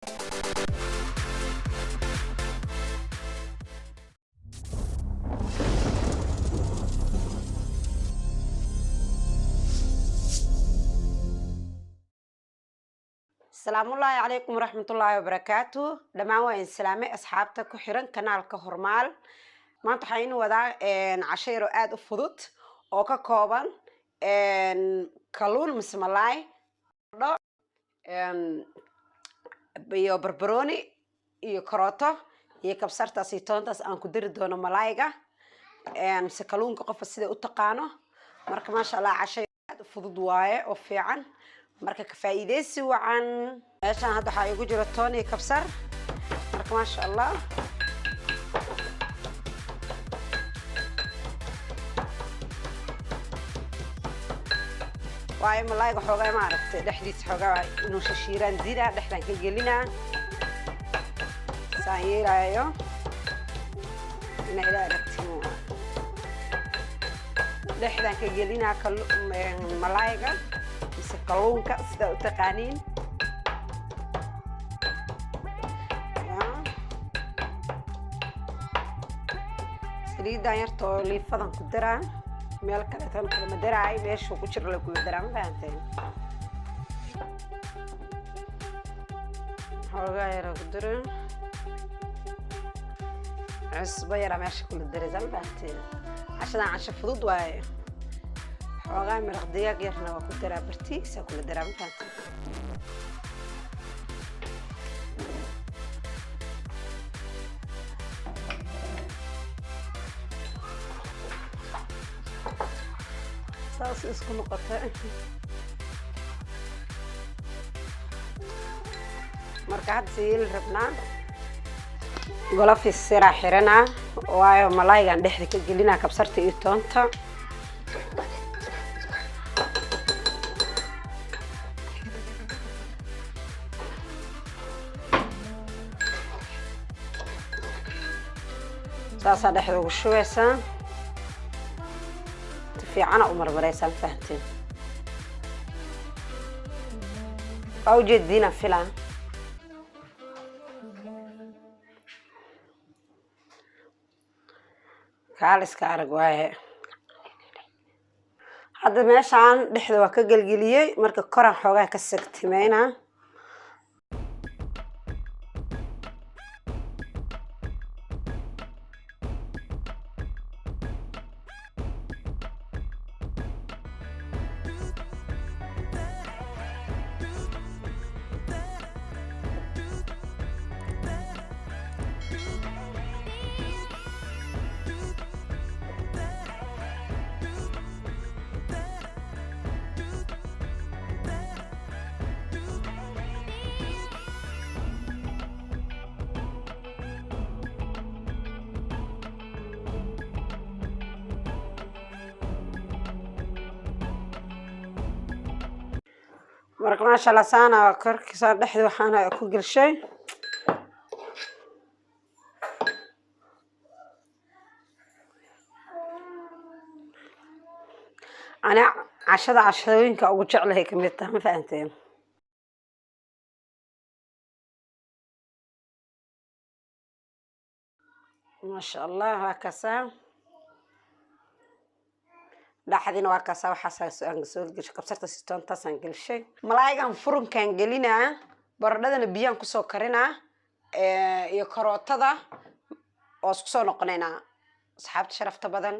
السلام الله عليكم ورحمة الله وبركاته. لما وين سلامة أصحابتك كحيران كنال كهرمال ما تحين ودا عشيرو آد فضوت أو ككوبان كلون مسملاي بيو بربروني iyo karooto iyo kabsarta siitoontaas aan ku diri doono malaayga mise kalluunka qofka sida u taqaano marka maasha Allah cashay aad u fudud waaye oo fiican marka ka faa'iideysi wacan meeshaan hadda waxa igu jira toon iyo kabsar marka maasha Allah waaye malaayga xoogaa ma aragtay dhexdiisa xoogaa inuu shishiiraan dira dhexdan ka gelinaa سايرايو إنا إلى ركتمو لحدا كجلينا ملايقة بس كلونكا سدا تقانين سريدا يرتو لي فضن كدرا ميل كلتان كل مدرعي ليش وكشر له كل درا ما فهمتين حوغا يرا كدرا عصبة يرى ماشي كل الدرجة بحتين عشان عشان فضود واي حوغاي مرقدية غيرنا وكل درا برتيسة كل درا بحتين صاص اسكو نقطة مركعات زيل ربنا قلفي السرع حرنا وملايقة ندحدي كجلينا كبسرتي iyo toonta saasa dhexda ugu shubeysaa fiican u marmareysan fahanteen oo jeedina filan كالس كارج واي هذا ماشان دحده waa ka galgaliyay marka koran xoogaa ka sagtimeena marka ma sha Allah saana korkiisa dhexda waxaan ku galshay ana cashooyinka ugu jeclahay kamid tahay ma fahanteen ما شاء الله هكذا dhaxdina waa kaasa waxa aan soo gashay kabsarta siitoonta san galshay malaaygan furunkan gelinaa baradhadana biyaan ku soo karinaa iyo karootada oo isku soo noqonayna asxaabta sharafta badan